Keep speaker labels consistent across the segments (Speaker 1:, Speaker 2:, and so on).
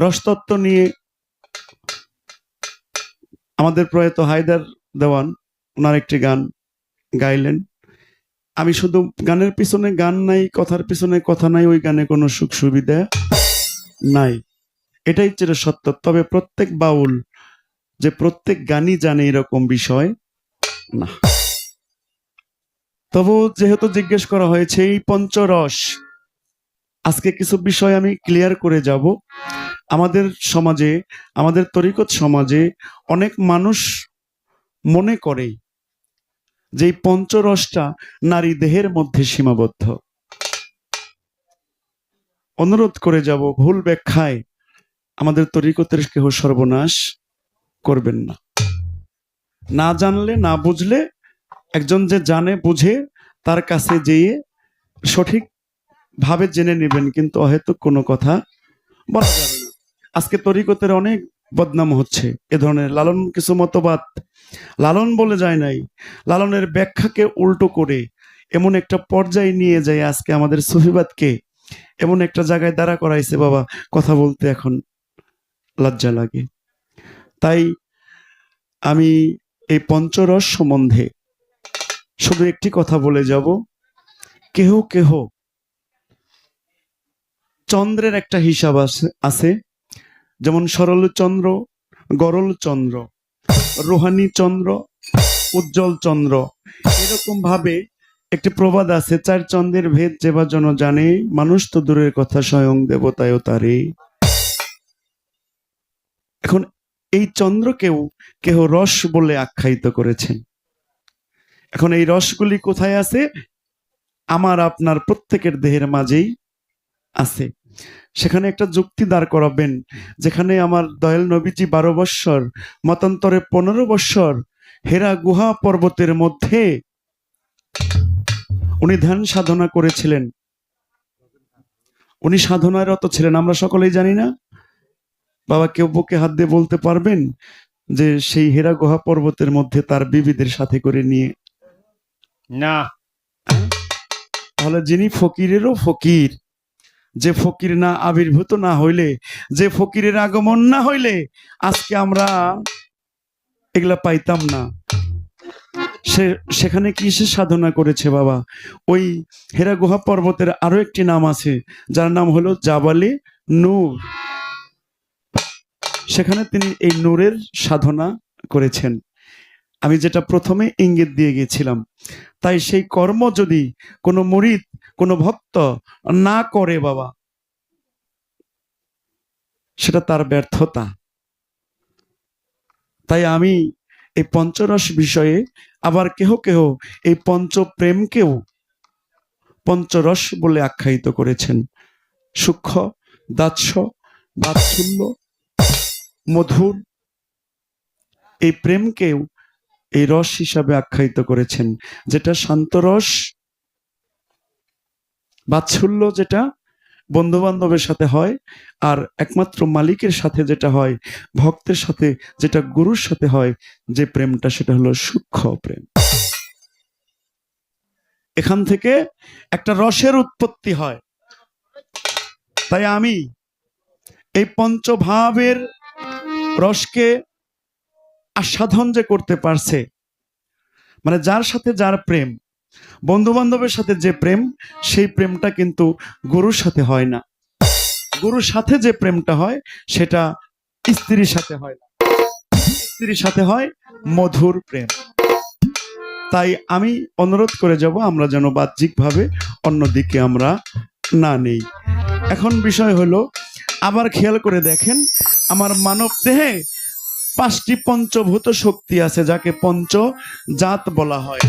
Speaker 1: রসতত্ত্ব নিয়ে আমাদের প্রয়াত হায়দার দেওয়ান ওনার একটি গান গাইলেন। আমি শুধু গানের পিছনে গান নাই, কথার পিছনে কথা নাই, ওই গানে কোনো সুখ সুবিধা নাই, এটাই চির সত্য। তবে প্রত্যেক বাউল যে প্রত্যেক গানই জানে এরকম বিষয় না। তবু যেহেতু জিজ্ঞেস করা হয়েছে এই পঞ্চরস, আজকে কিছু বিষয় আমি ক্লিয়ার করে যাব। আমাদের সমাজে, আমাদের তরিকত সমাজে অনেক মানুষ মনে করে যে এই পঞ্চরসটা নারী দেহের মধ্যে সীমাবদ্ধ। অনুরোধ করে যাব, ভুল ব্যাখ্যায় আমাদের তরিকতের কেহ সর্বনাশ করবেন না। না জানলে, না বুঝলে, একজন যে জানে বুঝে তার কাছে যেয়ে সঠিক ভাবে জেনে নেবেন, কিন্তু অহেতুক কোনো কথা বলা যাবে না। আজকে তরিকতের অনেক বদনাম হচ্ছে এ ধরনের লালন কিছু মতবাদ লালন বলে যায় নাই, লালনের ব্যাখ্যাকে উল্টো করে এমন একটা পর্যায়ে নিয়ে যায় আজকে আমাদের সুফিবাদকে এমন একটা জায়গায় দাঁড়া করাইছে, বাবা কথা বলতে এখন লজ্জা লাগে। তাই আমি এই পঞ্চরস সম্বন্ধে শুধু একটি কথা বলে যাব। কেহ কেহ চন্দ্রের একটা হিসাব আছে, যেমন সরল চন্দ্র, গরল চন্দ্র, রোহানী চন্দ্র, উজ্জ্বল চন্দ্র। এরকম ভাবে একটি প্রবাদ আছে, চার চন্দ্রের ভেদ যেবা জন জানে, মানুষ তো দূরের কথা স্বয়ং দেবতায়ও তারে। এখন এই চন্দ্রকেও কেহ রস বলে আখ্যায়িত করেছেন। এখন এই রসগুলি কোথায় আছে? আমার আপনার প্রত্যেকের দেহের মাঝেই আছে। সেখানে একটা যুক্তি দাঁড় করাবেন, যেখানে আমার দয়াল নবীজি 12 বৎসর, মতান্তরে 15 বৎসর হেরা গুহা পর্বতের মধ্যে উনি ধ্যান সাধনা করেছিলেন। উনি সাধনারত ছিলেন, আমরা সকলেই জানি না? বাবা কেউ বুকে হাত দিয়ে বলতে পারবেন যে সেই হেরা গুহা পর্বতের মধ্যে তার বিবিদের সাথে করে নিয়ে?
Speaker 2: না।
Speaker 1: তাহলে যিনি ফকিরেরও ফকির, যে ফকির না আবির্ভূত না হইলে, যে ফকিরের আগমন না হইলে আজকে আমরা এগুলা পাইতাম না। সেখানে কি সে সাধনা করেছে বাবা? ওই হেরা গুহা পর্বতের আরো একটি নাম আছে, যার নাম হলো জাবালে নূর। সেখানে তিনি এই নূরের সাধনা করেছেন। আমি যেটা প্রথমে ইঙ্গিত দিয়ে গিয়েছিলাম। তাই সেই কর্ম যদি কোনো মুরিদ, কোনো ভক্ত না করে বাবা, সেটা তার ব্যর্থতা। তাই আমি এই পঞ্চরস বিষয়ে, আবার কেহ কেহ এই পঞ্চপ্রেমকেও পঞ্চরস বলে আখ্যায়িত করেছেন। সূক্ষ্ম, দাস্য, বাৎসল্য, মধুর, এই প্রেমকেও এই রস হিসাবে আখ্যায়িত করেছেন। যেটা শান্তরস, বাৎসল্য যেটা বন্ধু বান্ধবের সাথে হয়, আর একমাত্র মালিকের সাথে যেটা হয়, ভক্তের সাথে যেটা গুরুর সাথে হয়, যে প্রেমটা, সেটা হলো সূক্ষ্ম প্রেম। এখান থেকে একটা রসের উৎপত্তি হয়। তাই আমি এই পঞ্চভাবের রসকে আস্বাদন যে করতে পারছে, মানে যার সাথে যার প্রেম, বন্ধু বান্ধবের সাথে যে প্রেম, সেই প্রেমটা কিন্তু গুরুর সাথে হয় না। গুরুর সাথে যে প্রেমটা হয় সেটা স্ত্রীর সাথে হয় না, স্ত্রীর সাথে হয় মধুর প্রেম। তাই আমি অনুরোধ করে যাব, আমরা যেন বাহ্যিকভাবে অন্যদিকে আমরা না নেই। এখন বিষয় হলো, আবার খেয়াল করে দেখেন, আমার মানব দেহে 5টি পঞ্চভূত শক্তি আছে, যাকে পঞ্চজাত বলা হয়।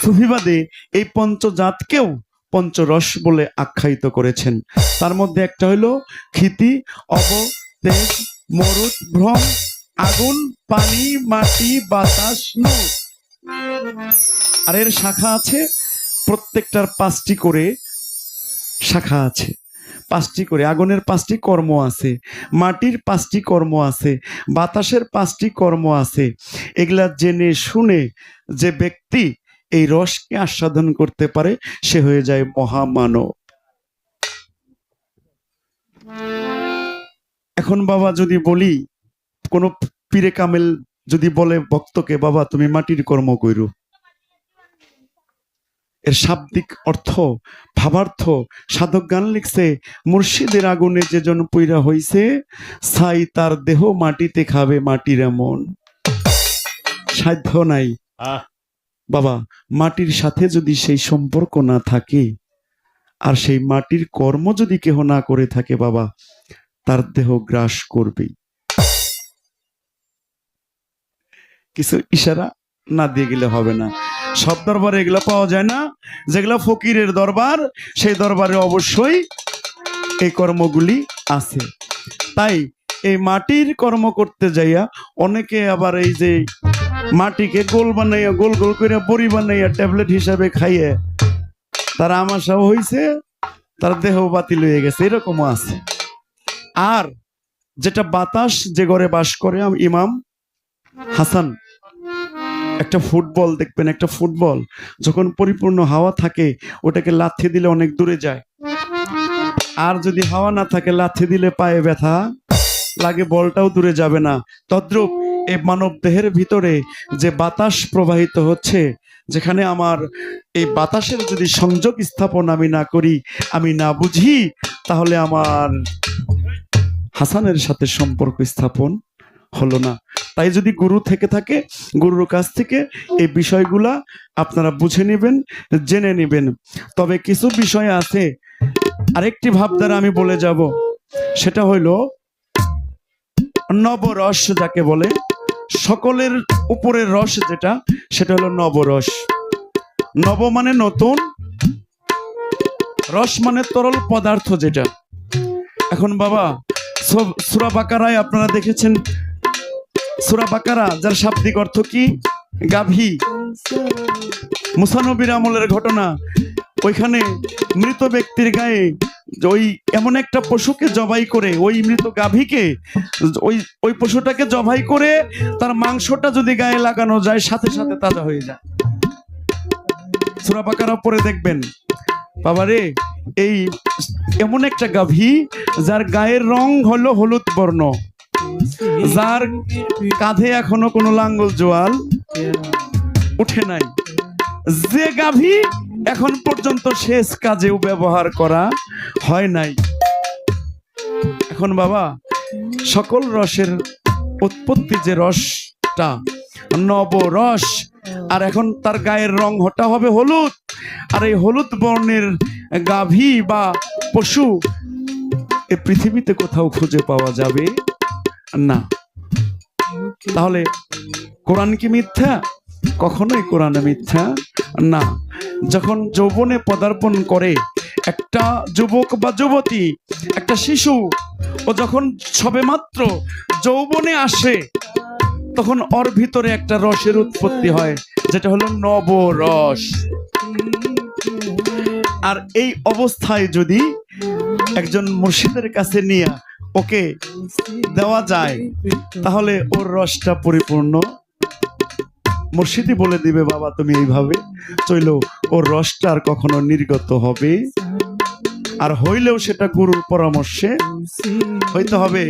Speaker 1: সুফিবাদে এই পঞ্চজাতকেও পঞ্চরস বলে আখ্যায়িত করেছেন। তার মধ্যে একটা হলো ক্ষিতি, অব, তেজ, মরুত, ভ্রম, আগুন, পানি, মাটি, বাতাস, নূর। আর এর শাখা আছে, প্রত্যেকটার 5টি করে শাখা আছে, 5টি করে। আগুনের 5টি কর্ম আছে, মাটির 5টি কর্ম আছে, বাতাসের 5টি কর্ম আছে। এগুলা জেনে শুনে যে ব্যক্তি এই রসকে আস্বাদন করতে পারে, সে হয়ে যায় মহামানব। এখন বাবা যদি বলি, কোন পীরে কামেল যদি বলে ভক্তকে, বাবা তুমি মাটির কর্ম কইরো, এর শাব্দিক অর্থ, ভাবার্থ সাধক গান লিখছে, মুর্শিদের আগুনে যেজন পইরা হইছে, ছাই তার দেহ মাটিতে খাবে মাটির এমন সাধ্য নাই। বাবা মাটির সাথে যদি সেই সম্পর্ক না থাকে, আর সেই মাটির কর্ম যদি কেহ না করে থাকে, বাবা তার দেহ গ্রাস করবেই। কিছু ইশারা না দিয়ে গেলে হবে না। সব দরবারে এগুলো পাওয়া যায় না, যেগুলো ফকিরের দরবার, সেই দরবারে অবশ্যই এই কর্মগুলি আছে। তাই এই মাটির কর্ম করতে যাইয়া অনেকে আবার এই যে মাটিকে গোল বানাইয়া, গোল গোল করে বড়ি বানাইয়া ট্যাবলেট হিসাবে খাইয়ে তার আমাশাও হইছে, তার দেহ বাতিল হয়ে গেছে, এরকমও আছে। আর যেটা বাতাস যে ঘরে বাস করে, ইমাম হাসান, একটা ফুটবল দেখবেন, একটা ফুটবল যখন পরিপূর্ণ হাওয়া থাকে ওটাকে লাথি দিলে অনেক দূরে যায়, আর যদি হাওয়া না থাকে লাথি দিলে পায়ে ব্যথা লাগে, বলটাও দূরে যাবে না। তদ্রূপ এই মানব দেহের ভিতরে যে বাতাস প্রবাহিত হচ্ছে, যেখানে আমার এই বাতাসের যদি সংযোগ স্থাপন আমি না করি, আমি না বুঝি, তাহলে আমার হাসানের সাথে সম্পর্ক স্থাপন হলো না। তাই যদি গুরু থেকে থাকে, গুরুর কাছ থেকে এই বিষয়গুলা আপনারা বুঝে নেবেন, জেনে নেবেন। তবে কিছু বিষয় আছে, আরেকটি ভাবধারা আমি বলে যাব, সেটা হইল নবরস, যাকে বলে সকলের উপরের রস যেটা, সেটা হলো নবরস। নব মানে নতুন, রস মানে তরল পদার্থ যেটা। এখন বাবা সূরা বাকারায় আপনারা দেখেছেন, সূরা বাকারা যার শাব্দিক অর্থ কি? গাভী। মুসা নবীর আমলের ঘটনা, ওইখানে মৃত ব্যক্তির গায়ে ওই এমন একটা পশুকে জবাই করে, ওই মৃত গাভীকে, ওই পশুটাকে জবাই করে তার মাংসটা যদি গায়ে লাগানো যায়, সাথে সাথে তাজা হয়ে যায়। সূরা বাকারা পড়ে দেখবেন বাবারে, এই এমন একটা গাভী যার গায়ের রং হলো হলুদ বর্ণ, যার কাঁধে এখনো কোনো লাঙ্গল জোয়াল উঠে নাই, যে গাভী এখন পর্যন্ত শেষ কাজেও ব্যবহার করা হয় নাই। এখন বাবা সকল রসের উৎপত্তি যে রসটা নবরস, আর এখন তার গায়ের রং হটা হবে হলুদ, আর এই হলুদ বর্ণের গাভী বা পশু এ পৃথিবীতে কোথাও খুঁজে পাওয়া যাবে না। তাহলে কোরআন কি মিথ্যা? কখনোই কোরআন মিথ্যা না। যখন যৌবনে পদার্পণ করে একটা যুবক বা যুবতী, একটা শিশু, ও যখন সবেমাত্র যৌবনে আসে, তখন ওর ভিতরে একটা রসের উৎপত্তি হয়, যেটা হলো নবরস। আর এই অবস্থায় যদি একজন মুর্শিদের কাছে নিয়ে ওকে দেওয়া যায়, তাহলে ওর রসটা পরিপূর্ণ। মুর্শিদই বলে দিবে, বাবা তুমি এইভাবে চইলো, ওর রসটা আর কখনো নির্গত হবে, আর হইলেও সেটা গুরুর পরামর্শে হইতে হবে।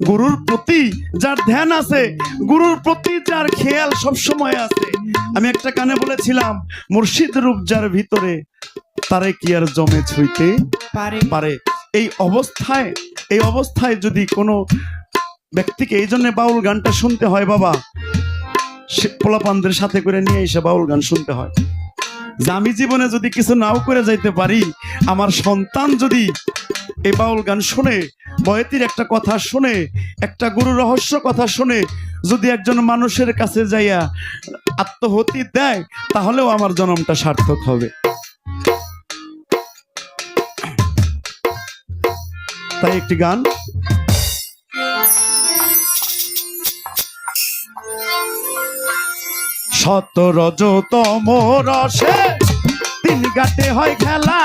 Speaker 1: গুরুর প্রতি যার ধ্যান আছে, গুরুর প্রতি যার খেয়াল সব সময় আছে। আমি একটা কানে বলেছিলাম, মুর্শিদ রূপ যার ভিতরে, তারে কি আর জমে ছুঁইতে পারে। এই অবস্থায় যদি কোনো ব্যক্তিকে, এই জন্য বাউল গানটা শুনতে হয় বাবা, পোলাপানদের সাথে করে নিয়ে এসে বাউল গান শুনতে হয়, যে আমি জীবনে যদি কিছু নাও করে যাইতে পারি, আমার সন্তান যদি এই বাউল গান শুনে, বয়েতির একটা কথা শুনে, একটা গুরু রহস্য কথা শুনে, যদি একজন মানুষের কাছে যাইয়া আত্মহতি দেয়, তাহলেও আমার জন্মটা সার্থক হবে। তাই একটি গান, শত রজতম রসে তিন ঘাটে হয় খেলা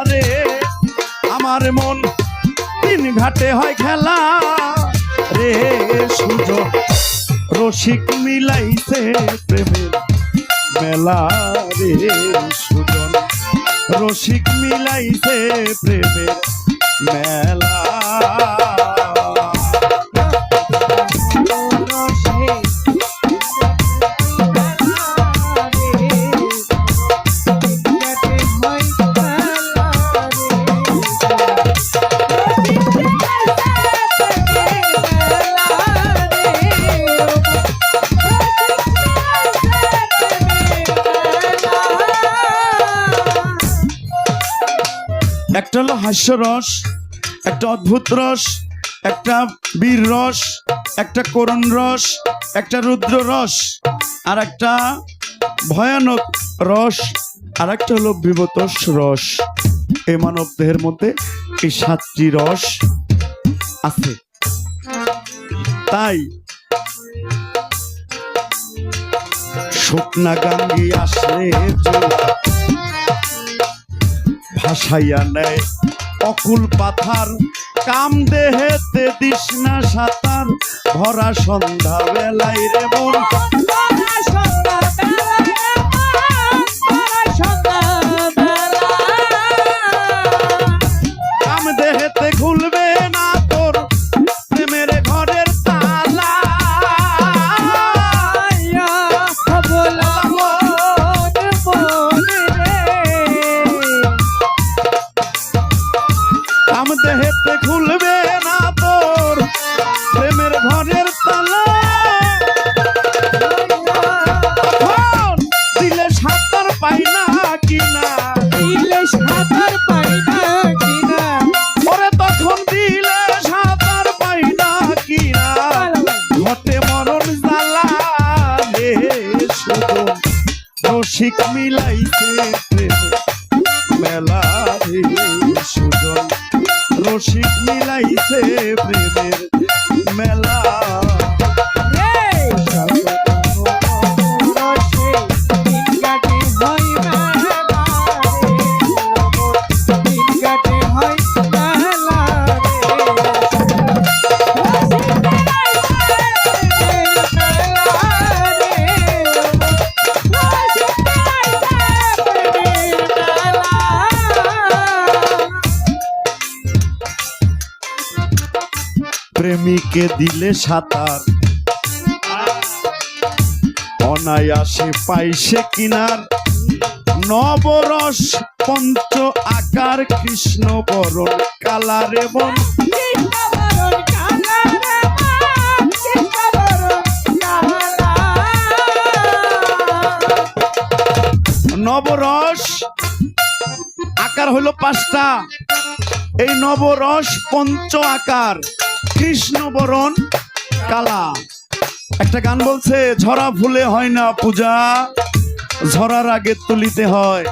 Speaker 1: রে, আমার মন তিন ঘাটে হয় খেলা রে, সুযোগ রসিক মিলাইছে প্রেমের মেলা রে, সুজন রসিক মিলাইছে প্রেমের মেলা। হাস্যরস, একটা অদ্ভুত রস, একটা বীর রস, একটা করুণ রস, একটা রুদ্র রস, আর একটা ভয়ানক রস, আর একটা হলো বিবতস রস। এই মানব দেহের মধ্যে এই 7টি রস আছে। তাই শুকনা গাঙ্গি আসলে ভাসাইয়া নেয় অকুল পাথার, কাম দেহেতে দিস না সাঁতার, ভরা সন্ধ্যা বেলায় রে মন। কাম দেহেতে খুলবে না তোর প্রেমের ঘরের তালা। কাম দেহেতে খুলবে না তোর প্রেমের ঘরের তালা। দিলে সাঁতার পাই না কিনা, ওরে তখন দিলে সাঁতার পাই না কিনা, ঘটে মরণ জ্বালা রে শুধু রসিক মিলাইছে প্রেমে মেলা রে সুজন, রসিক মিলাইছে প্রেমের মেলা। প্রেমিকে দিলে সাঁতার, অনায়াসে পাইছে কিনার, নবরস পঞ্চ আকার, কৃষ্ণ বরণ কালারে বন। নবরস আকার হলো 5টা, এই নবরস পঞ্চ আকার, কৃষ্ণ বরণ কালা। একটা গান বলছে, ঝরা ফুলে হয় না পূজা, ঝরার আগে তুলিতে হয়।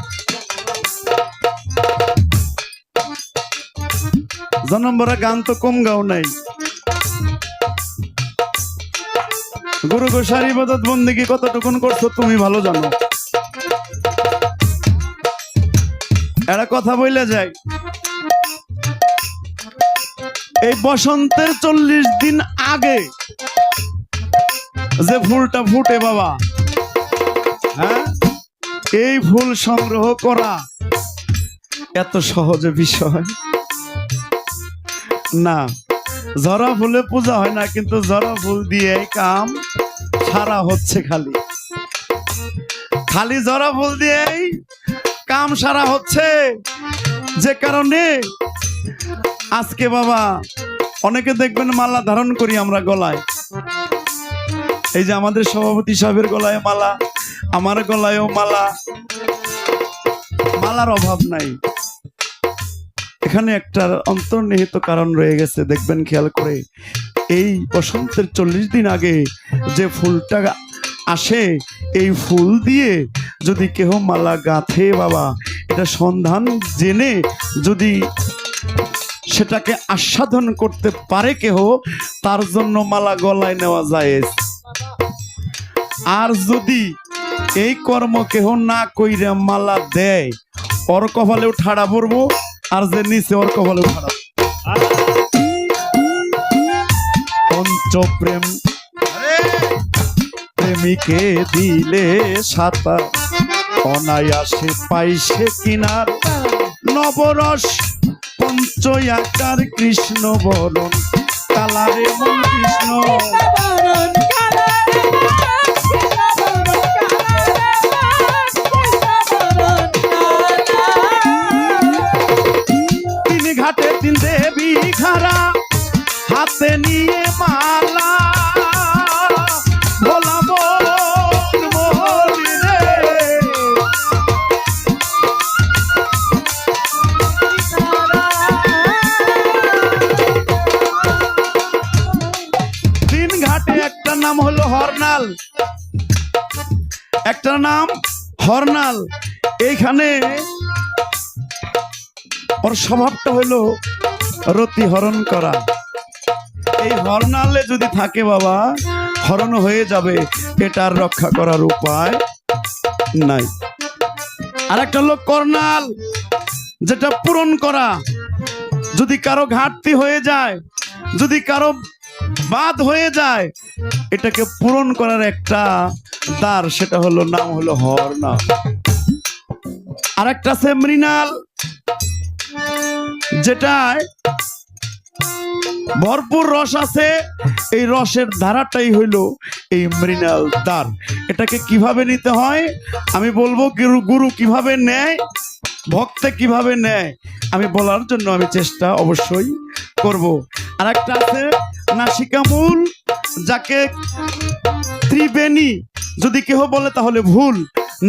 Speaker 1: জনমভরা গান তো কম গাও নাই। গুরু গোসার ইবাদত বন্দেগী কতটুকুন করছো তুমি ভালো জানো। একটা কথা বইলা যায়, এই বসন্তের 40 দিন আগে যে ফুলটা ফুটে বাবা, হ্যাঁ, এই ফুল সংগ্রহ করা এত সহজে বিষয় না। জরা ফুলে পূজা হয় না, কিন্তু জরা ফুল দিয়ে কাম সারা হচ্ছে। খালি জরা ফুল দিয়েই কাম সারা হচ্ছে। যে কারণে আজকে বাবা অনেকে দেখবেন মালা ধারণ করি আমরা গলায়। এই যে আমাদের সভাপতি সাহেবের গলায় মালা, আমার গলায়ও মালা, মালার অভাব নাই। এখানে একটা অন্তর্নিহিত কারণ রয়ে গেছে, দেখবেন খেয়াল করে। এই বসন্তের 40 দিন আগে যে ফুলটা আসে, এই ফুল দিয়ে যদি কেহ মালা গাঁথে বাবা, এটা সন্ধান জেনে যদি সেটাকে আস্বাদন করতে পারে কেহ, তার জন্য মালা গলায় নেওয়া যায়। আর যদি এই কর্ম কেহ না কইরা মালা দেয়, ওর কপালেও ঠাড়া পড়বো, আর যে নিচে ওর কপালেও ঠাড়া। পঞ্চপ্রেম প্রেমিকে দিলে সাঁতার, অনায়াসে পাইছে কিনার, নবরস পঞ্চ আকার, কৃষ্ণ বরণ কালারে মন। কৃষ্ণ তিন ঘাটে 3 দেবী খারা, হাতে নিয়ে মালা, ভোলা বলি রে নাম হলো হরনাল, একটা নাম হরনাল। এইখানে ওর স্বভাবটা হলো রতি হরণ করা। এই হরনালে যদি থাকে বাবা, হরণ হয়ে যাবে, এটার রক্ষা করার উপায় নাই। আর একটা হলো করনাল, যেটা পূরণ করা। যদি কারো ঘাটতি হয়ে যায়, যদি কারো বাদ হয়ে যায়, এটাকে পূরণ করার একটা দ্বার, সেটা হলো নাম হলো হরনাল। আর একটা আছে মৃণাল, যেটায় ভরপুর রস আছে। এই রসের ধারাটাই হইল এই মৃণাল দ্বার। এটাকে কিভাবে নিতে হয় আমি বলবো, গুরু কিভাবে নেয়, ভক্তে কিভাবে নেয় আমি বলার জন্য আমি চেষ্টা অবশ্যই করব। আর একটা আছে নাসিকামূল, যাকে ত্রিবেণী যদি কেহ বলে তাহলে ভুল।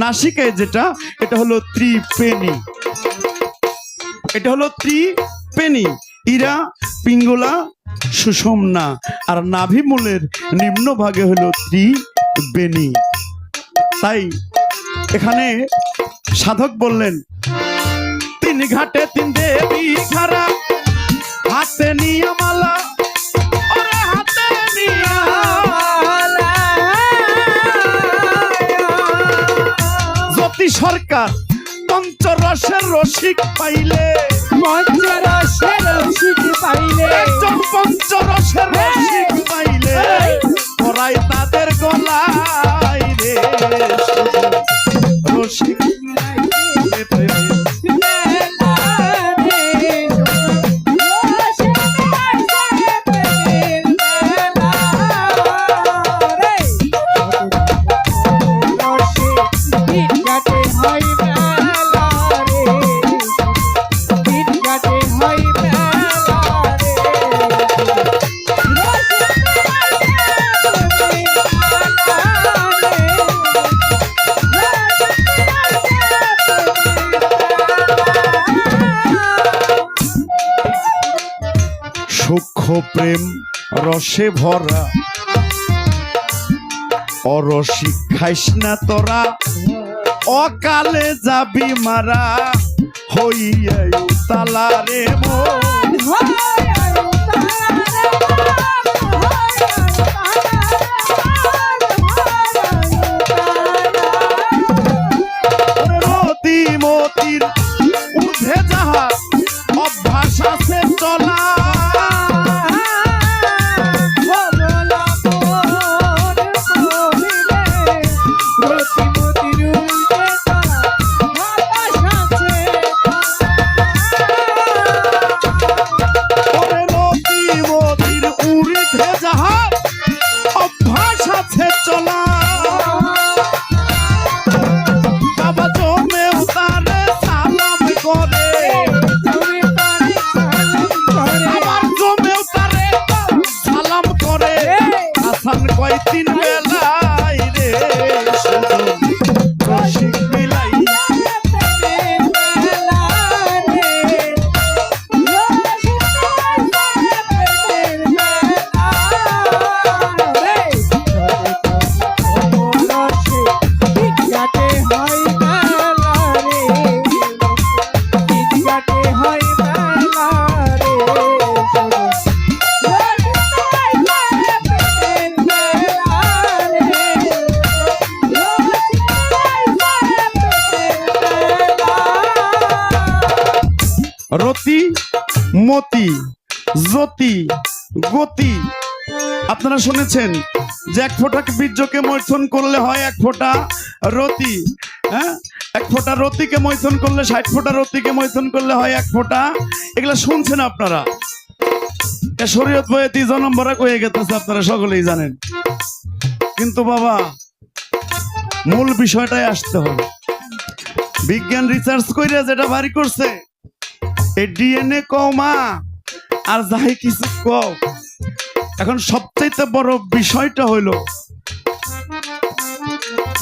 Speaker 1: নাসিকায় যেটা, এটা হলো ত্রিপেণী, এটা হলো ত্রিপেণী। ইরা, পিঙ্গলা, সুষুম্না আর নাভিমূলের নিম্ন ভাগে হলো ত্রিবেণী। তাই এখানে সাধক বললেন, তিন ঘাটে তিন দেবী খারা, হাতে নিয়া মালা, ওরে হাতে নিয়া মালা। জ্যোতি সরকার পঞ্চরসের রসিক পাইলে,
Speaker 3: পঞ্চরসের রসিক পাইলে,
Speaker 1: একজন পঞ্চরসের রসিক পাইলে, পরাই তাদের গলায় রে রসিক সূক্ষ্ম প্রেম রসে ভরা, অরসিক খাইস না তোরা, অকালে যাবি মারা, হইয়া তালা রে মন। রতি মতির ঊর্ধ্বে যাহা অভ্যাস আছে চলা, তিন বেলায় রে রসিক মিলাই। রতি, মতি, জ্যোতি, গতি। আপনারা শুনেছেন যে এক ফোঁটা বীর্যকে মৈথুন করলে হয় এক ফোঁটা রতি। হ্যাঁ, এক ফোঁটা রতিকে মৈথুন করলে 60 ফোঁটা রতিকে মৈথুন করলে হয় এক ফোঁটা। এগুলা শুনছেন আপনারা, শরীয়ত বইয়ে 3 নম্বর হয়ে গেছে, আপনারা সকলেই জানেন। কিন্তু বাবা, মূল বিষয়টাই আসতে হবে। বিজ্ঞান রিসার্চ করে যেটা বাড়ি করছে, এই ডিএনএ কমা আর যাই কিছু কও, এখন সবচেয়ে বড় বিষয়টা হইলো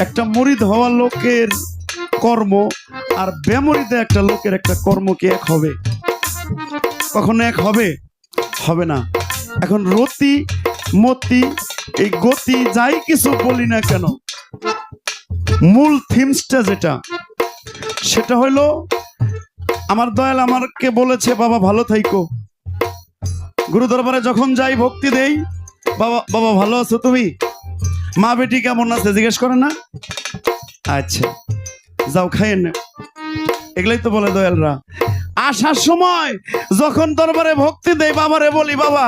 Speaker 1: একটা মুরিদ হওয়া লোকের কর্ম আর বেমরিদে একটা লোকের একটা কর্ম কি এক হবে? কখনো এক হবে? হবে না। এখন রতি, মতি, এই গতি যাই কিছু বলি না কেন, মূল থিমসটা যেটা, সেটা হলো আমার দয়াল আমাকে বলেছে, বাবা ভালো থাইকো। গুরু দরবারে যখন যাই ভক্তি দেই, বাবা বাবা ভালো আছো তুমি, মা বেটি কেমন আছে জিজ্ঞেস করে না? আচ্ছা যাও খাইয়ে নে, এগুলাই তো বলে দয়ালরা। আসার সময় যখন দরবারে ভক্তি দেই, বাবারে বলি, বাবা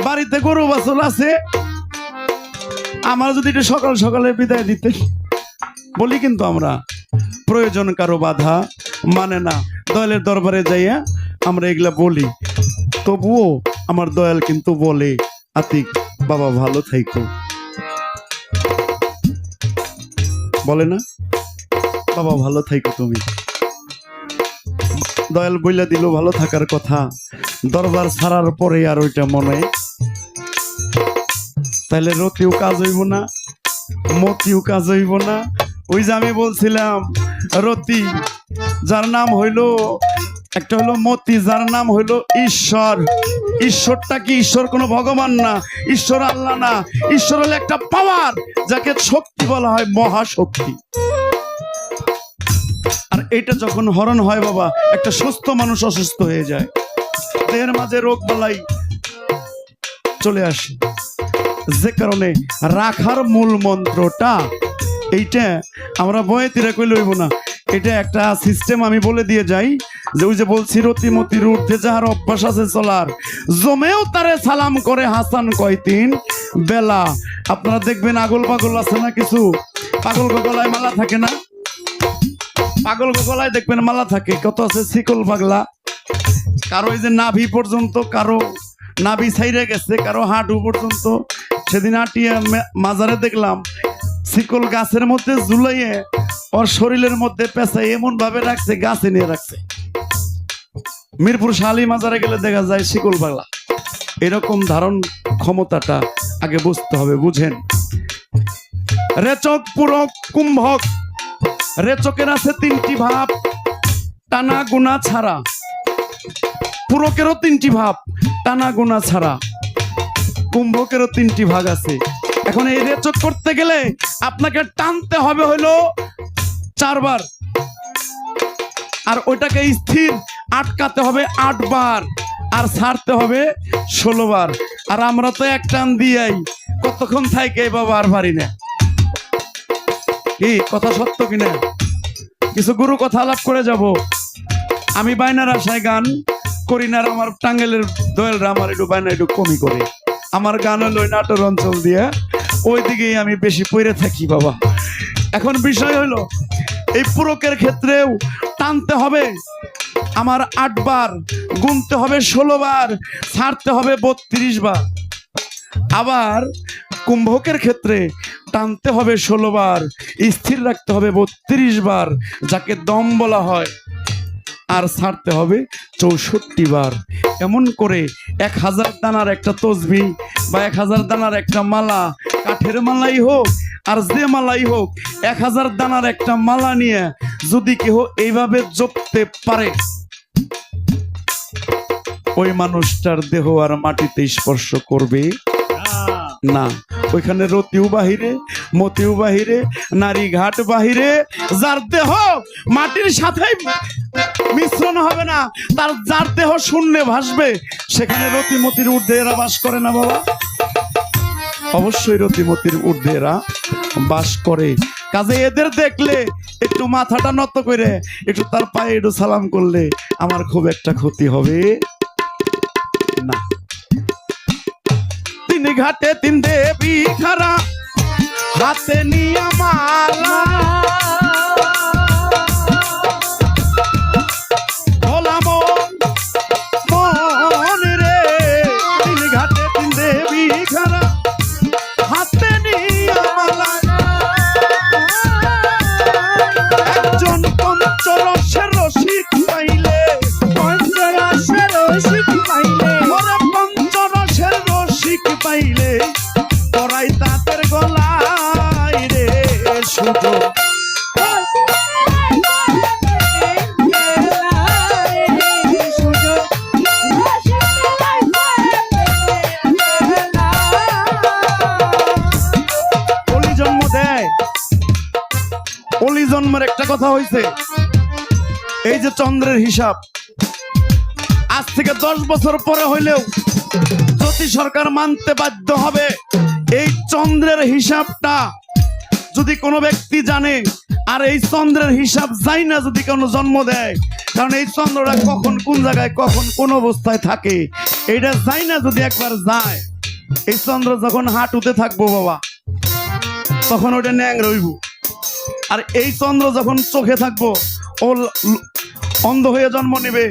Speaker 1: বাড়িতে গরু বাছুর আছে, আমার যদি একটু সকাল সকালে বিদায় দিতে বলি। কিন্তু আমরা প্রয়োজন কারো বাধা মানে না, দয়ালের দরবারে যাইয়া আমরা এগুলা বলি। তবুও আমার দয়াল কিন্তু বলে, আতিক বাবা ভালো থাইকো, বলে না বাবা ভালো থাইকো তুমি। দয়াল বইলা দিল ভালো থাকার কথা, দরবার ছাড়ার পরে আর ওইটা মনে, তাহলে রতিও কাজ হইব না, মতিও কাজ হইব না। ওই যে আমি বলছিলাম, রতি যার নাম হইলো, একটা হলো মতি যার নাম হইলো ঈশ্বর। ঈশ্বরটা কি? ঈশ্বর কোনো ভগবান না, ঈশ্বর আল্লাহ না, ঈশ্বর হলো একটা পাওয়ার, যাকে শক্তি বলা হয়, মহাশক্তি। আর এটা যখন হরণ হয় বাবা, একটা সুস্থ মানুষ অসুস্থ হয়ে যায়, দেহের মাঝে রোগ বালাই চলে আসে। যে কারণে রাখার মূল মন্ত্রটা এইটা, আমরা বয়েতিরা কই লইব না, এটা একটা সিস্টেম আমি বলে দিয়ে যাই, যে ওই যে বলছি রতিমতির ঊর্ধ্বে যাহার অভ্যাস আছে চলার, জমেও তারে সালাম করে হাসান কয় তিন বেলা। আপনারা দেখবেন আগল পাগল আছে না কিছু, পাগল গলায় মালা থাকে না, পাগল গলায় দেখবেন মালা থাকে, কত আছে শিকল পাগলা, কারো এই যে নাভি পর্যন্ত, কারো নাভি ছাইরে গেছে, কারো হাঁটু পর্যন্ত। সেদিন আটিয়া মাজারে দেখলাম শিকল গাছের মধ্যে ঝুলাইয়ে ওর শরীরের মধ্যে পেঁচাই এমন ভাবে রাখছে, গাছে নিয়ে রাখছে। মিরপুর শালী মাজারে গেলে দেখা যায় শিকল পাগলা। এরকম ধারণ ক্ষমতাটা আগে বুঝতে হবে, বুঝেন। রেচক, পুরক, কুম্ভক। রেচকের আছে তিনটি ভাব, টানা গুণা ছাড়া। পুরকেরও তিনটি ভাব, টানা গুণা ছাড়া। কুম্ভকেরও তিনটি ভাগ আছে। এখন এই রেচক করতে গেলে আপনাকে টানতে হবে হইলো 4 বার, আর ওইটাকে স্থির আটকাতে হবে 8 বার, আর ছাড়তে হবে 16 বার। আর আমরা তো এক টান দিয়াই কতক্ষণ থাকে বাবা আর পারি না। কি কথা সত্য কিনা? কিছু গুরু কথা আলাপ করে যাব। আমি বাইনার আশায় গান করি না, আমার টাঙ্গেলের দয়ালরা আমার একটু বাইনা একটু কমই করে। আমার গান হলো নাটোর অঞ্চল দিয়ে, ওই দিকেই আমি বেশি পড়ে থাকি বাবা। এখন বিষয় হলো, এই পুরকের ক্ষেত্রেও টানতে হবে আমার 8 বার, গুনতে হবে 16 বার, ছাড়তে হবে 32 বার। আবার কুম্ভকের ক্ষেত্রে টানতে হবে 16 বার, স্থির রাখতে হবে 32 বার, যাকে দম বলা হয়, আর ছাড়তে হবে 64 বার। এমন করে 1000 দানার একটা তসবিহ বা 1000 দানার একটা মালা, কাঠের মালাই হোক আর যে মালাই হোক, 1000 দানার একটা মালা নিয়ে যদি কেহ এইভাবে জপতে পারে, ওই মানুষটার দেহ আর মাটিতে স্পর্শ করবে না। ওইখানে রতিও বাহিরে, মতিও বাহিরে, নারী ঘাট বাহিরে, যার দেহ মাটির সাথে মিশ্রণ হবে না, তার যার দেহ শূন্যে ভাসবে, সেখানে রতিমতির ঊর্ধ্বে এরা বাস করে না বাবা। অবশ্যই রতিমতির ঊর্ধ্বে এরা বাস করে। কাজে এদের দেখলে একটু মাথাটা নত করে একটু তার পায়ে একটু সালাম করলে আমার খুব একটা ক্ষতি হবে না। 3 ঘাটে 3 দেবী খারা, হাতে নিয়া মালা, ভোলা মন রে। 3 ঘাটে 3 দেবী খারা, হাতে নিয়া মালা। একজন পঞ্চরসের রসিক পাইলে,
Speaker 3: পঞ্চরসের রসিক পাইলে,
Speaker 1: ওরে পঞ্চরসের রসিক পাইলে, পরাই তাদের গলায় রে সুযোগ। জন্মের একটা কথা হইছে, এই যে চন্দ্রের হিসাব আজ থেকে 10 বছর পরে হইলেও জ্যোতি সরকার মানতে বাধ্য হবে। এই চন্দ্রের হিসাবটা যদি কোনো ব্যক্তি জানে, আর এই চন্দ্রের হিসাব যাই না যদি কোনো জন্ম দেয়, কারণ এই চন্দ্রটা কখন কোন জায়গায় কখন কোন অবস্থায় থাকে এইটা যাই না যদি একবার যায়, এই চন্দ্র যখন হাঁটুতে থাকবো বাবা তখন ওটা ন্যাং রইব। আর এই চন্দ্র যখন চোখে থাকবো ও অন্ধ হয়ে জন্ম নেবে,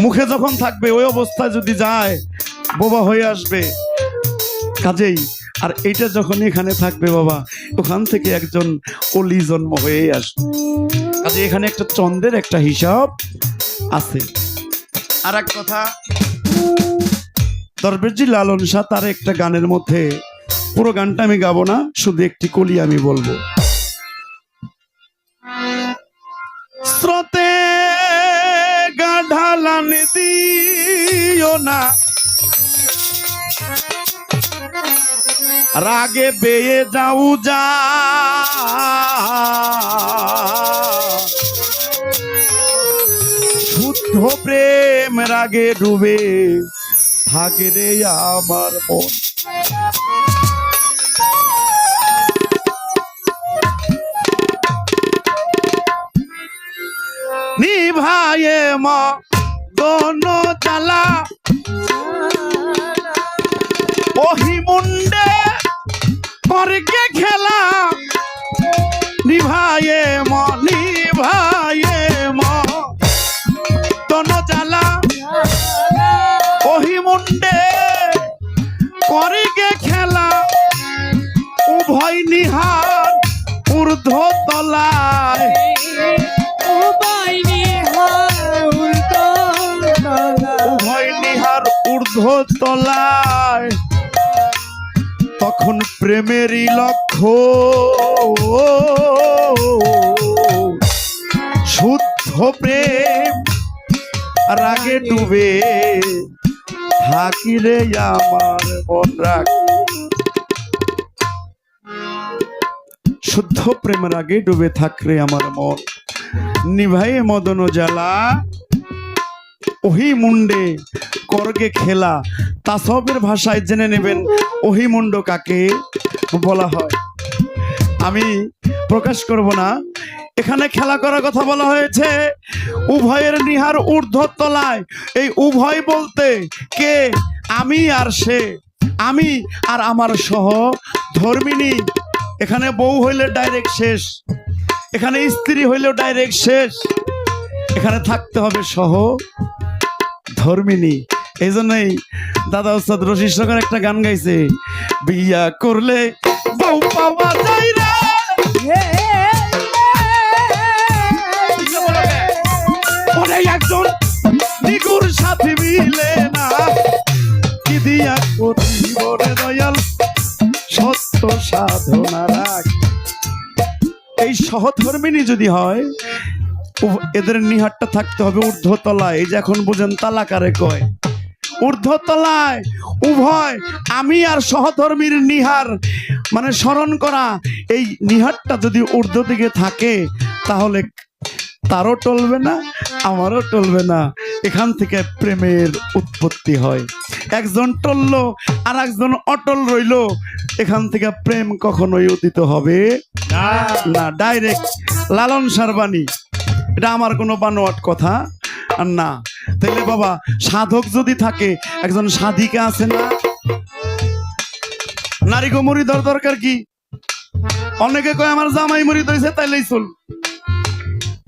Speaker 1: মুখে যখন থাকবে ওই অবস্থায় যদি যায় বোবা হয়ে আসবে। কাজেই আর এইটা যখন এখানে থাকবে বাবা, ওখান থেকে একজন অলি জন্ম হয়ে আসবে। কাজে এখানে একটা চন্দ্রের একটা হিসাব আছে। আর এক কথা, দরবেশজি লালন শাহ তার একটা গানের মধ্যে, পুরো গানটা আমি গাবো না, শুধু একটি কলি আমি বলবো। স্রোতে গাঢালান দিও না, রাগে বেয়ে যাও যা, শুদ্ধ প্রেম রাগে ডুবে থাকে রে আমার মন। নিভায়ে মদন জ্বালা ওহি মুন্ডে করকে খেলা, নিভায়ে মদন জ্বালা ওহি মুন্ডে করকে খেলা, উভয় নিহার ঊর্ধ্ব তলায়, উভয় নিহার ঊর্ধ্ব তলায়, তখন প্রেমেরই লক্ষ্য শুদ্ধ প্রেম রাগে ডুবে থাকি রে আমার মন। রাগ শুদ্ধ প্রেম রাগে ডুবে থাকরে আমার মন, নিভাই মদন জ্বালা ওহি মুন্ডে করগে খেলা। তাসবের ভাষায় জেনে নেবেন ওহি মুন্ড কাকে বলা হয়, আমি প্রকাশ করব না। এখানে খেলা করার কথা বলা হয়েছে, উভয়ের নিহার ঊর্ধ্ব তলায়। এই উভয় বলতে কে? আমি আর সে, আমি আর আমার সহ ধর্মিনী। এখানে বউ হইলে ডাইরেক্ট শেষ, এখানে স্ত্রী হইলেও ডাইরেক্ট শেষ, এখানে থাকতে হবে সহ ধর্মিনী। এই জন্যই দাদা ওস্তাদ রশিদ সরকার একটা গান গাইছে, বিয়া করলে বউ পাওয়া যায় না, একজন নিগুর সাথী মিলে না, কি দিয়া করিব রে দয়াল সত্য সাধনা রাখ। এই সহধর্মিনী যদি হয়, এদের নিহারটা থাকতে হবে ঊর্ধ্বতলায়। এই যে এখন বুঝেন তালাকারে কয় ঊর্ধ্বতলায়, উভয় আমি আর সহধর্মীর নিহার মানে স্মরণ করা। এই নিহারটা যদি ঊর্ধ্ব দিকে থাকে তাহলে তারও টলবে না, আমারও টলবে না। এখান থেকে প্রেমের উৎপত্তি হয়। একজন টলল আর একজন অটল রইল, এখান থেকে প্রেম কখনোই উদিত হবে না। ডাইরেক্ট লালন সারবাণী, এটা আমার কোনো বানোয়াট কথা না। তাইলে বাবা সাধক যদি থাকে, একজন সাধিকা আছে না, নারী গো মুড়ি দরকার কি? অনেকে কয় আমার জামাই মুড়ি ধরেছে তাইলেই চল,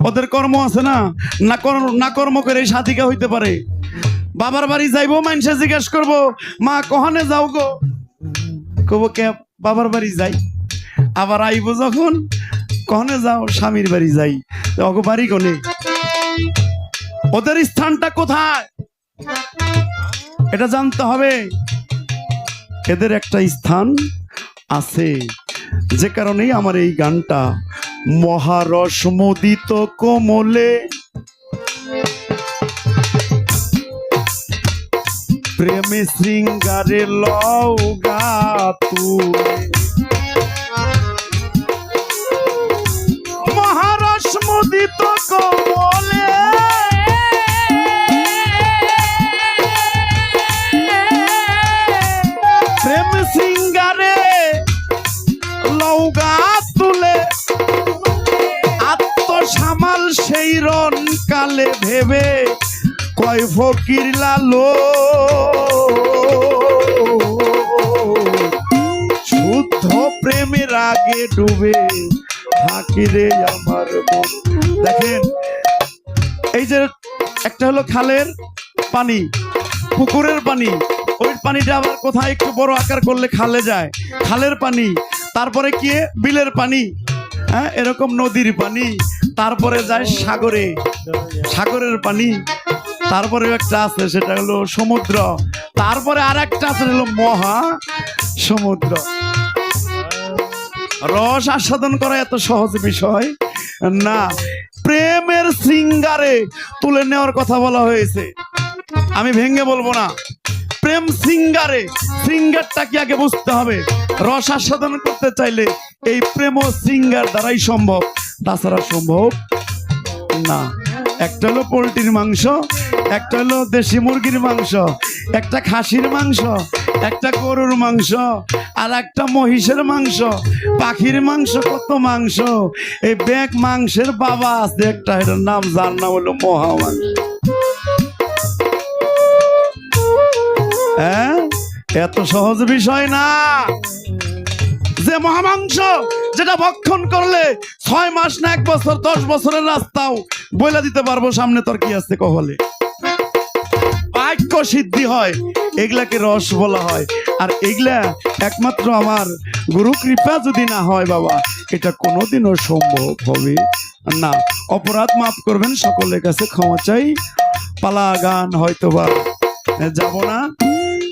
Speaker 1: ওদের কর্ম আছে না, না কর্ম করে সাধিকা হইতে পারে। বাবার বাড়ি যাইবো, মানুষে জিজ্ঞেস করবো মা কহনে যাও গো, কব কে বাবার বাড়ি যাই। আবার আইবো যখন কহনে যাও, স্বামীর বাড়ি যাই। অগো বাড়ি কোনে, ওদের স্থানটা কোথায় এটা জানতে হবে। এদের একটা স্থান আছে, যে কারণেই আমার এই গানটা মহারস মোদিত কোমলে প্রেমে শৃঙ্গারে লও গা তুলে, কমলে প্রেম সিঙ্গারে লৌগা তুলে আত্মসামাল সেই রন কালে ভেবে কয় ফকির লালো শুদ্ধ প্রেমের আগে ডুবে থাকি রে আমার মন। দেখেন এই যে একটা হলো খালের পানি, পুকুরের পানি, ওই পানিটা আবার কোথায় একটু বড় আকার করলে খালে যায়, খালের পানি, তারপরে কি বিলের পানি, হ্যাঁ এরকম নদীর পানি, তারপরে যায় সাগরে, সাগরের পানি, তারপরে একটা আছে সেটা হলো সমুদ্র, তারপরে আর একটা আছে হলো মহা সমুদ্র। রস আস্বাদন করা এত সহজ বিষয় না, প্রেমের শৃঙ্গারে তুলে নেওয়ার কথা বলা হয়েছে, আমি ভেঙে বলবো না। প্রেম শৃঙ্গারে, শৃঙ্গারটা কি আগে বুঝতে হবে। রস আস্বাদন করতে চাইলে এই প্রেম ও শৃঙ্গার দ্বারাই সম্ভব, তাছাড়া সম্ভব না। একটা হলো পোলট্রির মাংস, একটা হলো দেশি মুরগির মাংস, একটা খাসির মাংস, একটা গরুর মাংস, আর একটা মহিষের মাংস, পাখির মাংস, কত মাংস। এই ব্যাগ মাংসের বাবা আছে একটা, এটার নাম, যার নাম হলো মহা মাংস। হ্যাঁ এত সহজ বিষয় না যে মহামাংস যেটা ভক্ষণ করলে 6 মাস না 1 বছর 10 বছরের রাস্তাও বইলা দিতে পারবো সামনে তোর কি আছে কহলে, বাক্য সিদ্ধি হয়, এগুলাকে রস বলা হয়। আর এগুলা একমাত্র আমার গুরু কৃপা যদি না হয় বাবা, এটা কোনোদিনও সম্ভব হবে না। অপরাধ মাফ করবেন, সকলের কাছে ক্ষমা চাই। পালা গান হয়তোবা যাব না,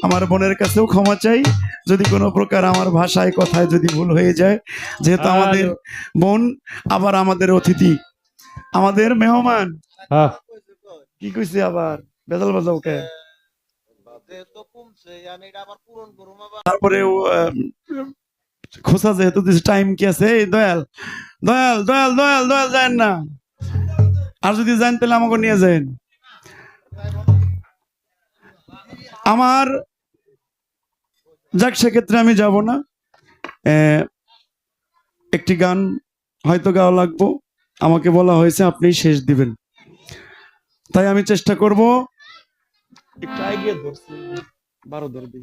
Speaker 1: আমার বোনের কাছেও ক্ষমা চাই যদি কোনো প্রকার আমার ভাষায় কথায় যদি ভুল হয়ে যায়, যেহেতু আমাদের বোন আবার আমাদের অতিথি, আমাদের মেহমান। কি কইছে আবার বেজাল বাজাও কে, তারপরে খোসা যেহেতু টাইম কি আছে, এই দয়াল দয়াল দয়াল দয়াল দয়াল যায় না, আর যদি যান তাহলে আমাকে নিয়ে যান। আমার যাক সেক্ষেত্রে আমি যাব না, একটি গান হয়তো গাওয়া লাগবো, আমাকে বলা হয়েছে আপনি শেষ দিবেন, তাই আমি চেষ্টা করব একটু এগিয়ে ধরছি 12 ধরবি।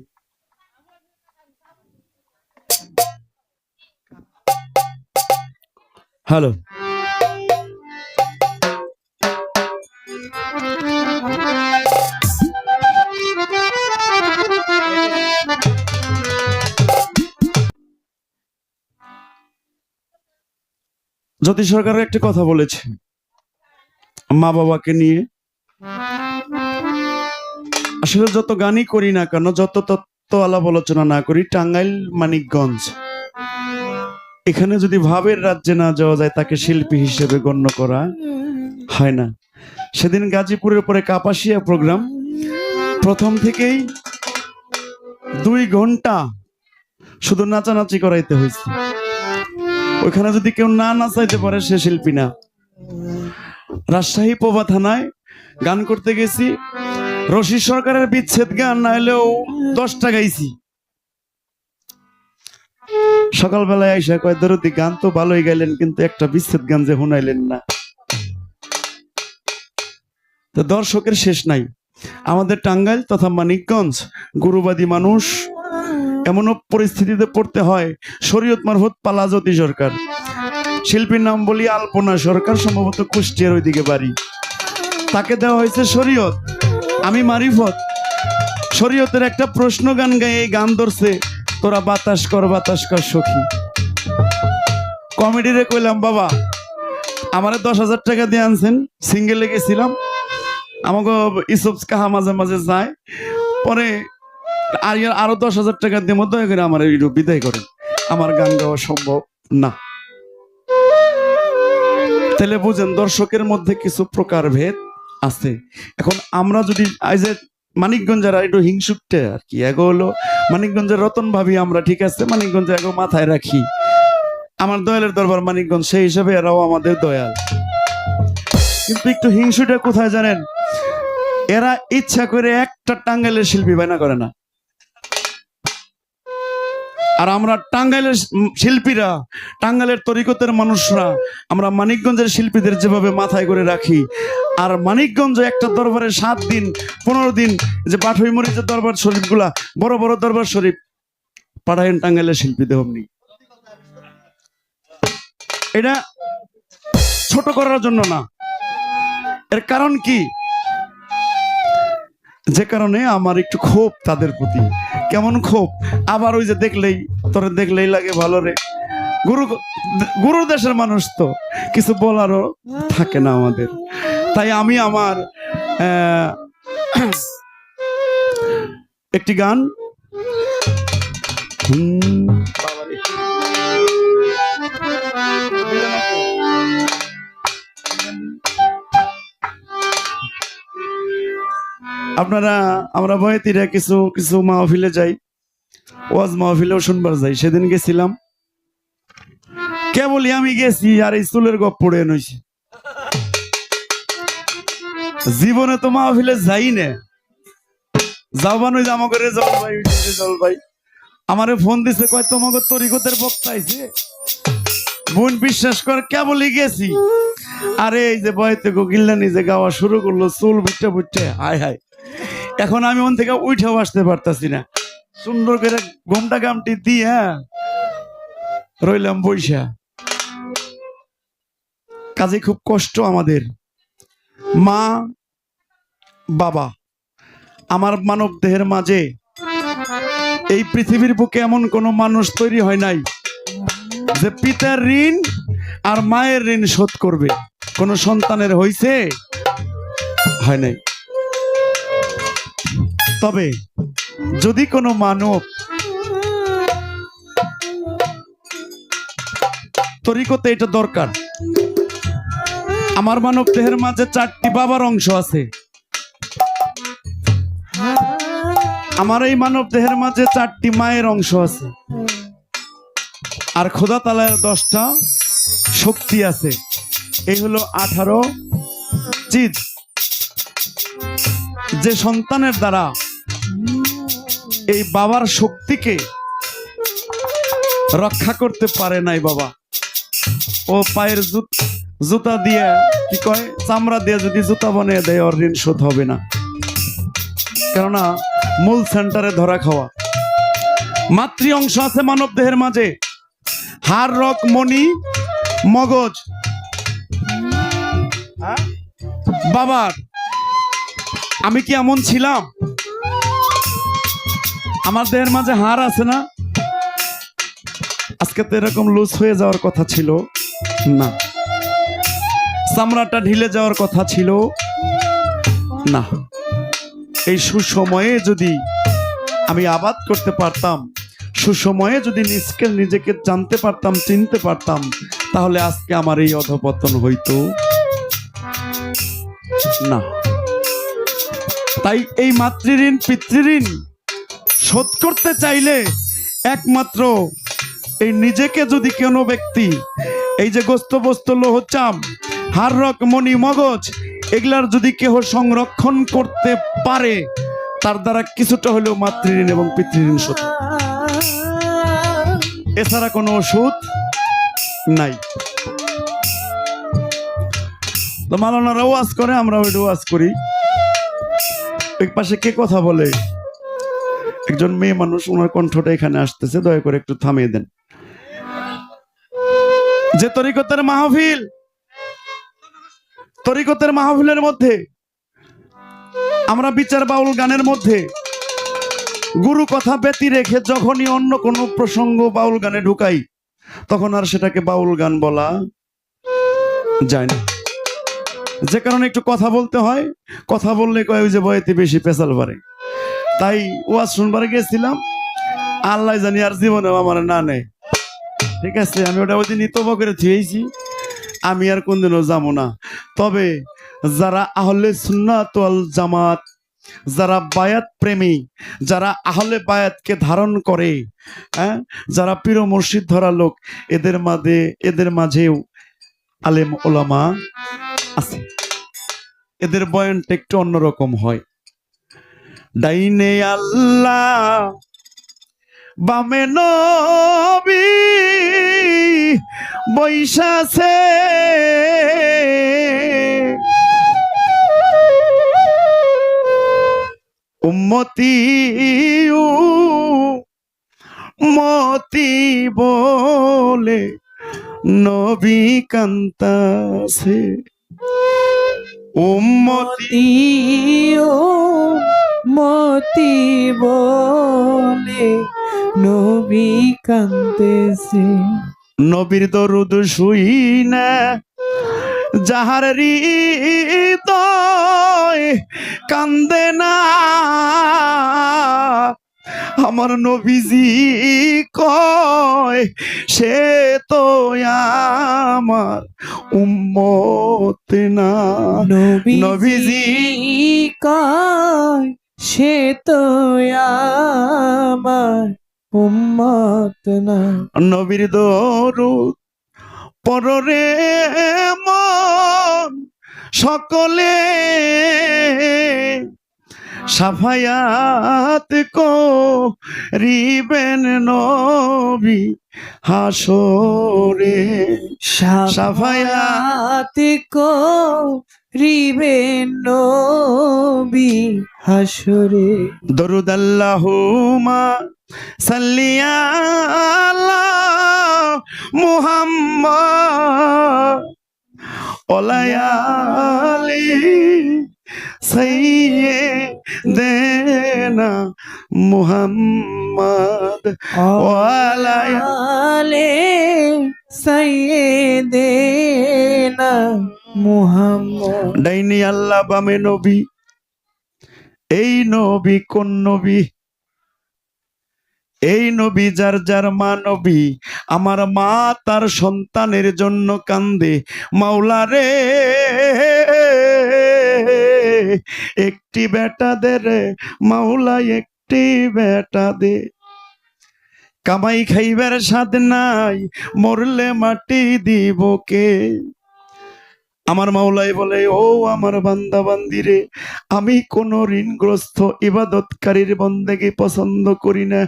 Speaker 1: হ্যালো, জ্যোতি সরকারের একটি কথা বলেছে মা বাবাকে নিয়ে। আসলে যত গানই করি না কেন, যত তত্ত্ব আলাপ আলোচনা না করি, টাঙ্গাইল মানিকগঞ্জ এখানে যদি ভাবের রাজ্যে না যাওয়া যায় তাকে শিল্পী হিসেবে গণ্য করা হয় না। সেদিন গাজীপুরের পরে কাপাসিয়া প্রোগ্রাম, প্রথম থেকেই 2 ঘন্টা শুধু নাচানাচি করাইতে হয়েছে। ওইখানে যদি কেউ না নাচাইতে পারে সে শিল্পী না। রাজশাহী পোবা থানায় গান করতে গেছি, রশি সরকারের বিচ্ছেদ গান না হলেও 10টা গাইছি। সকালবেলায় আইসা কয় দরদি গান তো ভালোই গাইলেন, কিন্তু একটা বিচ্ছেদ গান যে শুনাইলেন না। তো দর্শকের শেষ নাই। আমাদের টাঙ্গাইল তথা মানিকগঞ্জ গুরুবাদী মানুষ, এমনও পরিস্থিতিতে পড়তে হয় শরীয়ত মারফত পালা জ্যোতি সরকার, শিল্পীর নাম বলি আলপনা সরকার, সম্ভবত কুষ্টিয়ার ওইদিকে বাড়ি। তাকে দেওয়া হয়েছে শরীয়ত, আমি মারিফত। শরীয়তের একটা প্রশ্ন গান গায়ে এই গান ধরছে, তোরা বাতাস কর সখী। কমেডিরে কইলাম বাবা আমারে 10,000 টাকা দিয়ে আনছেন, সিঙ্গেলে গেছিলাম, আমাকে ইসব কাহা মাঝে মাঝে যায়, পরে আরো 10,000 টাকা দিয়ে মধ্যে করে আমার বিদায় করেন, আমার গান গাওয়া সম্ভব না। তাহলে বুঝেন দর্শকের মধ্যে কিছু প্রকার ভেদ আছে। এখন আমরা যদি আজ মানিকগঞ্জের একটু হিংসুকটে আর কি, এগো হলো মানিকগঞ্জের রতন ভাবি আমরা, ঠিক আছে, মানিকগঞ্জে এগো মাথায় রাখি, আমার দয়ালের দরবার মানিকগঞ্জ, সেই হিসাবে এরাও আমাদের দয়াল। কিন্তু একটু হিংসুটা কোথায় জানেন, এরা ইচ্ছা করে একটা টাঙ্গাইলের শিল্পী বায়না করে না। আর আমরা টাঙ্গাইলের শিল্পীরা, টাঙ্গাইলের তরিকতের মানুষরা, আমরা মানিকগঞ্জের শিল্পীদের যেভাবে মাথায় করে রাখি, আর মানিকগঞ্জ একটা দরবারে 7 দিন 15 দিন যে পাঠই মরিচের দরবার শরীফগুলা, বড় বড় দরবার শরীফ পাঠায়েন টাঙ্গাইলের শিল্পীদের অমনি। এটা ছোট করার জন্য না, এর কারণ কি, যে কারণে আমার একটু ক্ষোভ তাদের প্রতি। কেমন ক্ষোভ, আবার ওই যে দেখলেই তোরে দেখলেই লাগে ভালো রে, গুরু দেশের মানুষ তো কিছু বলারও থাকে না আমাদের। তাই আমি আমার একটি গান আপনারা, আমরা বয়াতিরা কিছু কিছু মাহফিলে যাই, ওয়াজ মাহফিলেও শুনবার যাই। সেদিন গেছিলাম, কেবলই আমি গেছি আর এই চুলের গপ পড়ে নইছি। জীবনে তো মাহফিলে যাই না, যাওয়ানো জামা করে জল ভাই আমারে ফোন দিছে, কয় তোমাকে তরিকতের বক্তা আইছে। বোন বিশ্বাস কর, কেবলই গেছি, আরে এই যে বয়তে গিল্লানি যে গাওয়া শুরু করলো, চুল বুটে বুটে, হায় হায়, এখন আমি ওন থেকে উঠেও আসতে পারতাছি না। সুন্দর করে ঘোমটা গামটি দিয়ে রইলাম বৈশা। কাজে খুব কষ্ট আমাদের। মা বাবা, আমার মানব দেহের মাঝে এই পৃথিবীর বুকে এমন কোন মানুষ তৈরি হয় নাই যে পিতার ঋণ আর মায়ের ঋণ শোধ করবে। কোন সন্তানের হইছে? হয় নাই। তবে যদি কোনো মানব তরিকতে, এটা দরকার। আমার মানব দেহের মাঝে 4টি বাবার অংশ আছে, আমার এই মানব দেহের মাঝে 4টি মায়ের অংশ আছে, আর খোদা তাআলার 10টা শক্তি আছে। এই হলো 18 চিজ, যে সন্তানের দ্বারা এই বাবার শক্তিকে রক্ষা করতে পারে নাই বাবা, ও পায়ের জুতা দিয়ে, কি কয়, চামড়া দিয়ে যদি জুতা বানিয়ে দেয়, ওর ঋণ শোধ হবে না। কেননা মূল সেন্টারে ধরা খাওয়া। মাতৃ অংশ আছে মানব দেহের মাঝে, হাড়, রক, মণি, মগজ। বাবার, আমি কি এমন ছিলাম? আমার দেহের মাঝে হাড় আছে না? আজকে তো এরকম লুজ হয়ে যাওয়ার কথা ছিল না, চামড়াটা ঢিলে যাওয়ার কথা ছিল না। এই সুসময়ে যদি আমি আবাদ করতে পারতাম, সুসময়ে যদি নিজেকে জানতে পারতাম, চিনতে পারতাম, তাহলে আজকে আমার এই অধপতন হইতো না। তাই এই মাতৃঋণ পিতৃঋণ শোধ করতে চাইলে একমাত্র এই নিজেকে যদি কোনো ব্যক্তি, এই যে গোস্ত বস্তু লোহ চাম, হাড়, রক, মণি, মগজ, এগুলার যদি কেহ সংরক্ষণ করতে পারে, তার দ্বারা কিছুটা হলেও মাতৃঋণ এবং পিতৃঋণ শোধ। এছাড়া কোনো ওষুধ নাই। তো মাওলানারা ওয়াজ করে, আমরা ওইটা ওয়াজ করি। এক পাশে কে কথা বলে? একজন মেয়ে মানুষ, ওনার কণ্ঠটা এখানে আসতেছে, দয়া করে একটু থামিয়ে দেন। যে তরিকতের মাহফিল, তরিকতের মাহফিলের মধ্যে আমরা বিচার বাউল গানের মধ্যে গুরু কথা ব্যতি রেখে যখনই অন্য কোনো প্রসঙ্গ বাউল গানে ঢুকাই, তখন আর সেটাকে বাউল গান বলা যায় না। যে কারণে একটু কথা বলতে হয়, কথা বললে কয় ওই যে বয়েতে বেশি পেশাল পারে। তাই ওয়াজ শুনবার গেছিলাম, আল্লাহ জানি আর জীবনেও আমার না নেই। ঠিক আছে, আমি ওটা ওই দিন তবা করে থুয়েছি, আমি আর কোনদিনও যাবো না। তবে যারা আহলে সুন্নাত ওয়াল জামাত, যারা বায়াত প্রেমী, যারা আহলে বায়াতকে ধারণ করে, হ্যাঁ, যারা পীর মুর্শিদ ধরা লোক, এদের মাঝেও আলেম ওলামা আছে। এদের বয়ানটা একটু অন্যরকম হয়। ডাইনে আল্লাহ বামে নবী বৈশাছে, উম্মতি মতি বলে নবী কান্তাছে। উম্মতি
Speaker 3: মতি ও মতি বলে নবী কান্দেছে।
Speaker 1: নবীর দরুদ শুই না যাহার হৃদয় কান্দে না, আমার নবীজি কয় সে তো আমার উম্মত না।
Speaker 3: নবীজি কয় সে তো আমার উম্মত না।
Speaker 1: নবীর দরুদ পররে মন সকলে, সাফায়াত করিবেন নবী হাসরে।
Speaker 3: সাফায়াত করিবেন নবী হাসরে।
Speaker 1: দরুদ আল্লাহুম্মা সাল্লি আলা মুহাম্মদ ওয়ালায়ালি সাইয়্যিদিনা মুহাম্মদ
Speaker 3: ওয়ালায়ালি সাইয়্যিদিনা মুহাম্মদ।
Speaker 1: ডাইনি আল্লাহ বামে নবী, এই নবী কোন নবী? এই নবী যার যার মা নবী। আমার মা তার সন্তানের জন্য কান্দে, মাওলা রে একটি বেটা দে রে মাওলা, একটি বেটা দে। কামাই খাইবার স্বাদ নাই, মরলে মাটি দিব কে? আমার মাওলাই বলে, ও আমার বান্দা বান্দিরে, আমি কোন ঋণগ্রস্ত ইবাদতকারীর বন্দেগী পছন্দ করি না।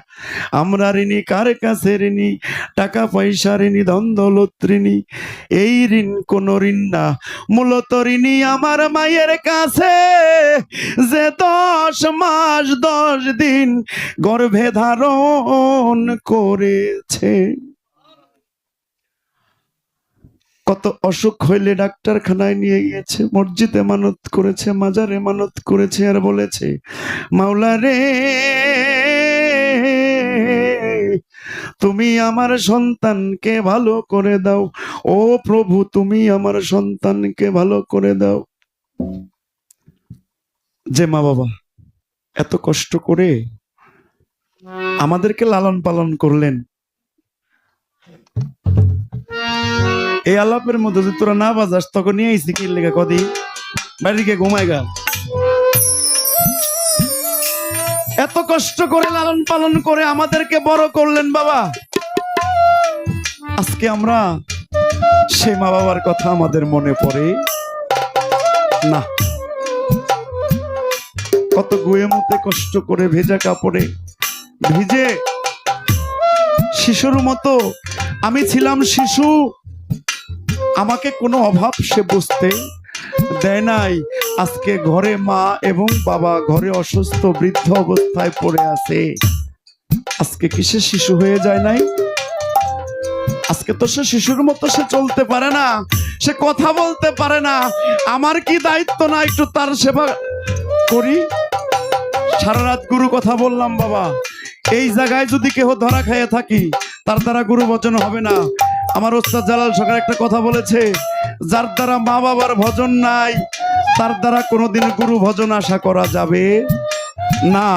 Speaker 1: আমরা ঋণী কার কাছে ঋণী? টাকা পয়সা ঋণী, ধন দৌলত ঋণী। এই ঋণ কোন ঋণ না, মূলত ঋণী আমার মায়ের কাছে, যে 10 মাস 10 দিন গর্ভে ধারণ করেছে। কত অসুখ হইলে ডাক্তারখানায় নিয়ে গিয়েছে, মসজিদে মানত করেছে, মাজারে মানত করেছে, আর বলেছে মাওলা রে তুমি আমার সন্তানকে ভালো করে দাও, ও প্রভু তুমি আমার সন্তানকে ভালো করে দাও। যে মা বাবা এত কষ্ট করে আমাদেরকে লালন পালন করলেন, এই আলাপের মধ্যে যদি তোরা না বাজাস তখন নিয়ে আইসি কি লেগে কদি বাড়িকে ঘুমাইগা। এত কষ্ট করে লালন পালন করে আমাদেরকে বড় করলেন বাবা, আজকে আমরা সেই মা বাবার কথা আমাদের মনে পড়ে না। কত গুয়ে মুতে কষ্ট করে ভেজা কাপড়ে ভিজে শিশুর মতো আমি ছিলাম শিশু, আমাকে কোনো অভাব সে বুঝতে দেয় নাই। আজকে ঘরে মা এবং বাবা ঘরে অসুস্থ বৃদ্ধ অবস্থায় পড়ে আছে, আজকে কি সে শিশু হয়ে যায় নাই? আজকে তো সে শিশুর মতো সে চলতে পারে না, সে কথা বলতে পারে না। আমার কি দায়িত্ব না একটু তার সেবা করি? সারা রাত গুরু কথা বললাম বাবা, এই জায়গায় যদি কেহ ধরা খাইয়ে থাকি তার দ্বারা গুরু বচন হবে না। আমার ওস্তাদ জালাল সরকার একটা কথা বলেছে, যার দ্বারা মা বাবার ভজন নাই তার দ্বারা কোনোদিন গুরু ভজন আশা করা যাবে না,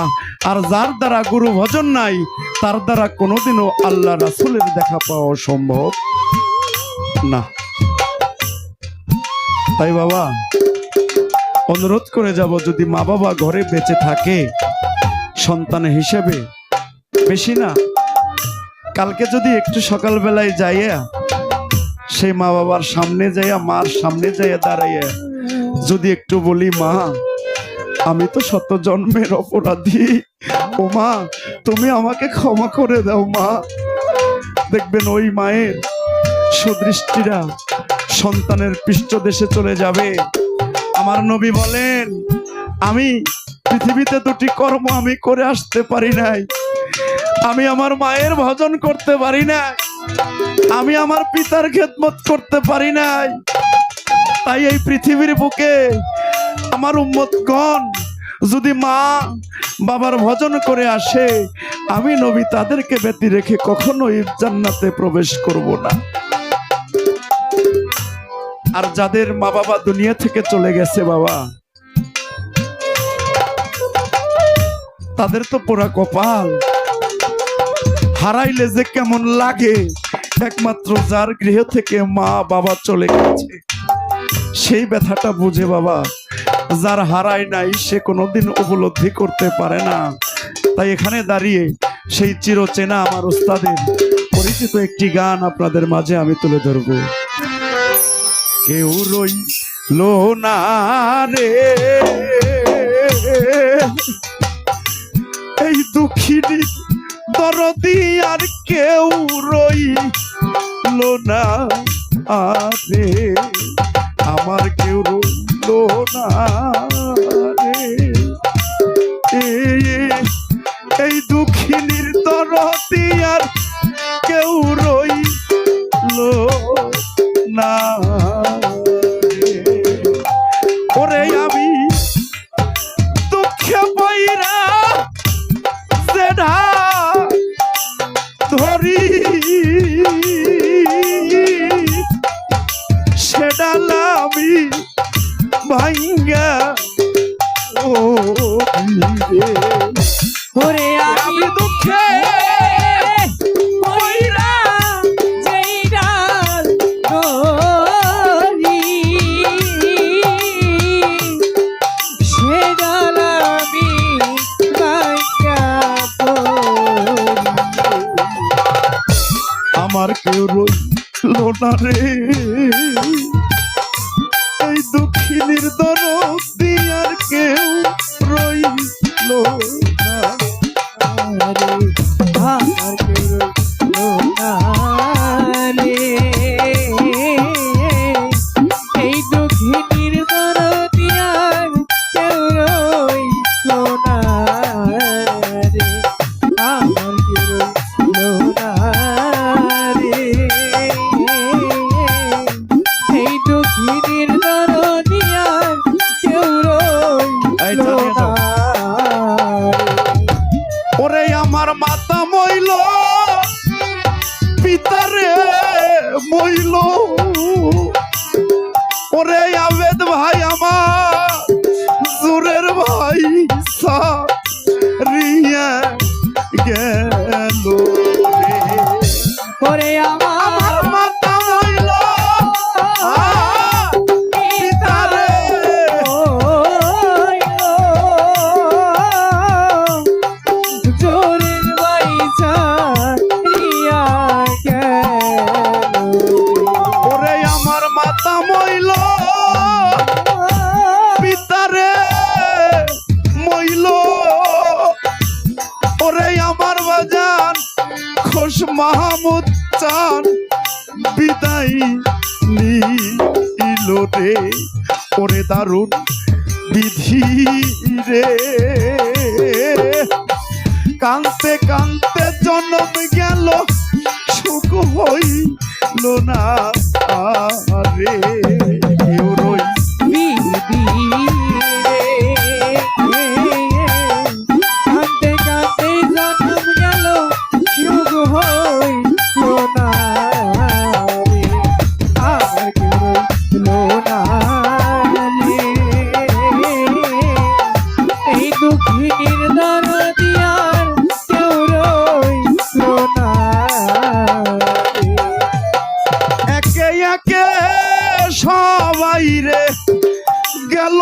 Speaker 1: আর যার দ্বারা গুরু ভজন নাই তার দ্বারা কোনোদিনও আল্লাহ রাসূলের দেখা পাওয়া সম্ভব না। তাই বাবা অনুরোধ করে যাব, যদি মা বাবা ঘরে বেঁচে থাকে সন্তান হিসেবে, বেশি না কালকে যদি একটু সকালবেলায় যাইয়া সেই মা বাবার সামনে যাইয়া, মার সামনে যাইয়া দাঁড়াইয়া যদি একটু বলি মা আমি তো শত জন্মের অপরাধী, ও মা তুমি আমাকে ক্ষমা করে দাও মা, দেখবেন ওই মায়ের সুদৃষ্টিরা সন্তানের পৃষ্ঠদেশে চলে যাবে। আমার নবী বলেন আমি পৃথিবীতে দুটি কর্ম আমি করে আসতে পারি নাই, আমি আমার মায়ের ভজন করতে পারি নাই, আমি আমার পিতার খেদমত করতে পারি নাই। তাই এই পৃথিবীর বুকে আমার উম্মতগণ যদি মা বাবার ভজন করে আসে, আমি নবী তাদেরকে ব্যতি রেখে কখনোই জান্নাতে প্রবেশ করব না। আর যাদের মা বাবা দুনিয়া থেকে চলে গেছে বাবা, তাদের তো পোড়া কপাল, হারাইলে যে কেমন লাগে একমাত্র যার গৃহ থেকে মা বাবা চলে গেছে সেই ব্যথাটা বুঝে বাবা। যার হারায় নাই সে কোনোদিন উপলব্ধি করতে পারে না। তাই এখানে দাঁড়িয়ে সেই চিরচেনা আমার ওস্তাদের পরিচিত একটি গান আপনাদের মাঝে আমি তুলে ধরব। কেউ রইল না রে এই দুঃখিনী দরদি, আর কেউ রইল না রে আমার, কেউ রইল না রে এই দুঃখিনীর দরদি, আর কেউ রইল না রে। ওরে আমি দুঃখে বইরা সেটা ধরি সেডাল আমি ভাঙ্গা ও
Speaker 3: ওরে
Speaker 1: আমি দুঃখে
Speaker 3: কইরা যেই ডাল ধরি সে ডাল আমি ভাঙ্গা পড়ি।
Speaker 1: আমার কেউ রইল না রে এই দুঃখিনীর দরদি, আর কেউ রইল না
Speaker 3: আরে আমার কেউ রইলো না রে এই দুঃখিনীর দরদি, আর কেউ রইলো না রে আমার কেউ রইলো না রে এই দুঃখিনীর দরদি, আর কেউ
Speaker 1: এই
Speaker 3: রইলো
Speaker 1: চালিয়ে
Speaker 3: না
Speaker 1: যাও।
Speaker 3: রে।
Speaker 1: ওরে আমার মাতা মইল পিতারে মইল, ওরে আবেদ ভাই আমার জোরের ভাই সারিয়া গেল রে।
Speaker 3: ওরে আমার
Speaker 1: মাতা মইল পিতারে
Speaker 3: জোরের বাইচা রিয়া গেল
Speaker 1: ওরে আমার মাতা মইল পিতারে মইল, ওরে আমার বাজান খোশ মাহমুদ চান বিদায় নিল রে। ওরে দারুণ বিধি রে, কানতে কানতে জন্ম গেল সুখ হইল না রে কেউ রই
Speaker 3: বিবি রে কাঁদতে কাঁদতে জন্ম গেল সুখ হইল না রে আমার কেউ রইল না রে এই দুঃখিনীর দরদি, আর কেউ রইল না রে
Speaker 1: একে একে সবাই রে গেল,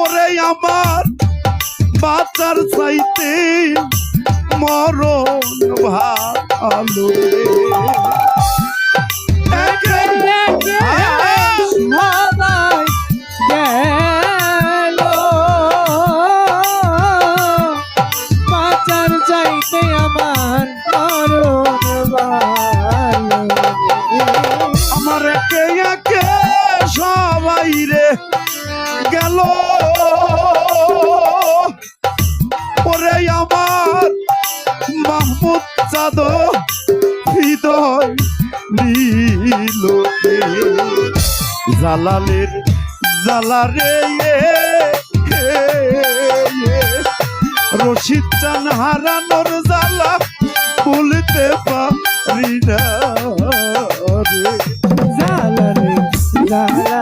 Speaker 1: ওরে আমার বাচ্চার চাইতে মরণ ভালো রে। একে
Speaker 3: সব
Speaker 1: ওরে আমার মাহমুদ চাঁদ হৃদয় নীল জালালের জালারে রশিদ চান হারানোর জালা বলতে পারি না রে।
Speaker 3: জালা রে জালা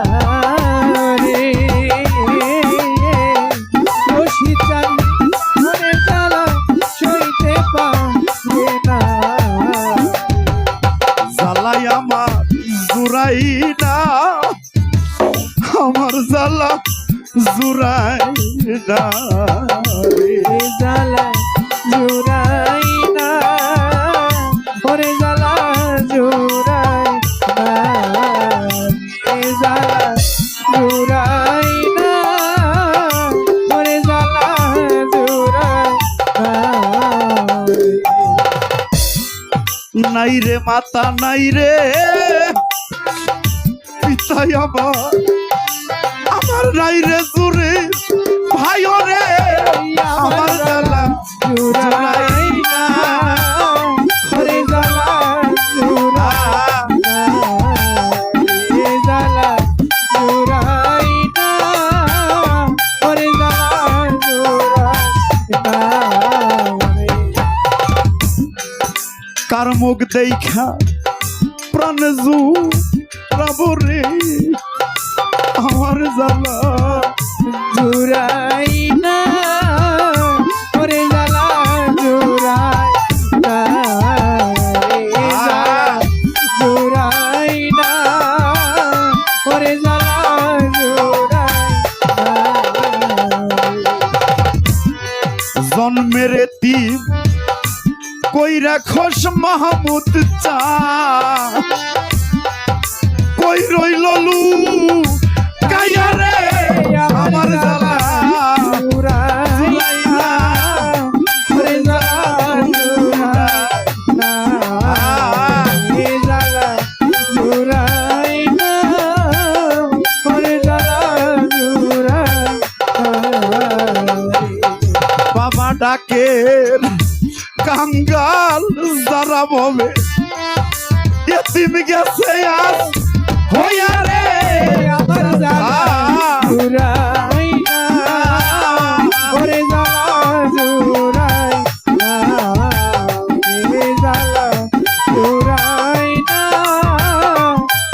Speaker 3: রে রশিদ চান মনে জালা সইতে পারে না
Speaker 1: জালাই আমার জুরাই না আমার জালা জুরাই না রে।
Speaker 3: জালা জুরাই না ওরে জালা জুরাই না জালা জুরাই না ওরে জালা জুরাই না
Speaker 1: নাই রে মাতা নাই রে পিতাই আমার নাই রে জুরে ভাই রে আমার জালা
Speaker 3: জুরাই না ওরে জালা জুরাই না জালা জুরাই না ওরে জালা জুরাই না
Speaker 1: কার মুখ দেখা প্রাণ জুরাবরে আমার জালা
Speaker 3: জুরাই না ওরে জালা জুরাই না জুরাই না ওরে জালা জুরাই না
Speaker 1: জন্মের তিম কই রাখস মাহমুদ চা কই রইল লু কাইয়া রে আমার জালা
Speaker 3: জুরাই না ওরে জালা জুরাই না জালা জুরাই না ওরে জালা জুরাই
Speaker 1: বাবা ডাকের কাঙ্গাল যারা বলে এতিম গেছে আজ হইয়া রে
Speaker 3: আমার জালা জুরাই না ওরে জালা জুরাই না জালা জুরাই না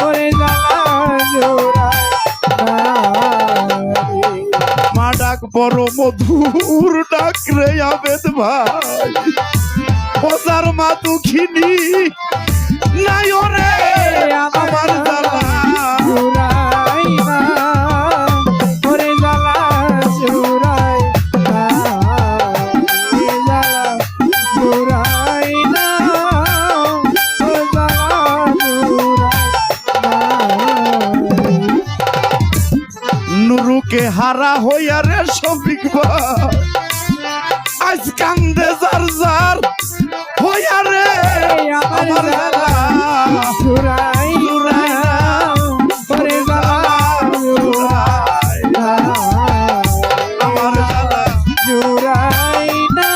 Speaker 3: ওরে জালা জুরাই না
Speaker 1: মা ডাক বড় মধুর ডাক রে আবেদ ভাই ওজার মা দুঃখিনী নাই রে আমার জালা
Speaker 3: জুরাই না ওরে জালা জুরাই না জালা জুরাই না ওরে জালা জুরাই না
Speaker 1: নুরুকে হারা হইয়া রে শফিক ভাই আজ কান্দে যার যার হইয়া রে আমার জালা
Speaker 3: জুরাই না ওরে জালা জুরাই না
Speaker 1: আমার জালা
Speaker 3: জুরাই না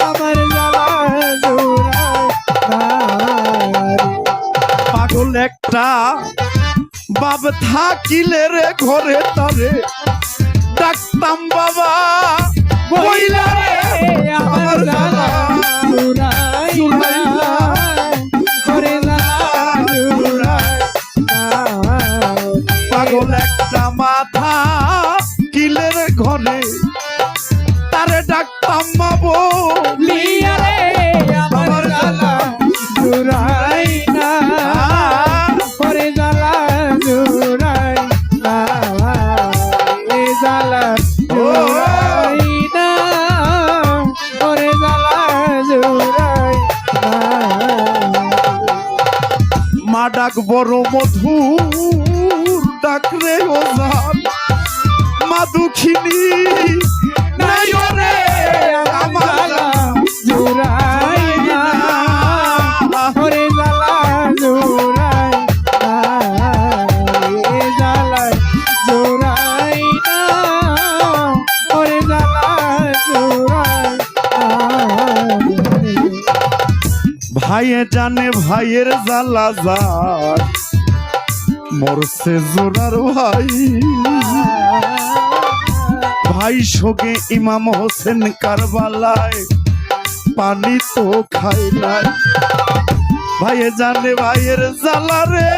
Speaker 3: আমার জালা জুরাই না
Speaker 1: পাগল একটা বাপ থাকিলে রে ঘরে তারে ডাকতাম বাবা বইলা রে
Speaker 3: আমার জালা জুরাই না ওরে জালা জুরাই না
Speaker 1: পাগল একটা মাথা কিলের ঘরে তারে ডাকতাম মাবো
Speaker 3: লিয়া রে আমার জালা জুরাই না ওরে জালা জুরাই না এ জালা জুরাই না ওরে জালা জুরাই না
Speaker 1: মা ডাক বড় মধুর ডাক রে ওজান মা দুঃখিনী নাই রে আমার
Speaker 3: জালা জুরাই না ওরে জালা জুরাই না এ জালা জুরাই
Speaker 1: ভাইয়ে জানে ভাইয়ের জ্বালা যার মরছে জোরার ভাই ভাই শোকে ইমাম হোসেন কারবালায় পানি তো খাই নাই ভাইয়ে জানে ভাইয়ের জ্বালা রে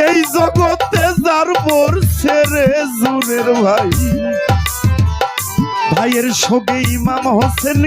Speaker 1: এই জগতে যার মরছে রে জোরের ভাই ভাইয়ের শোকে ইমাম হোসেন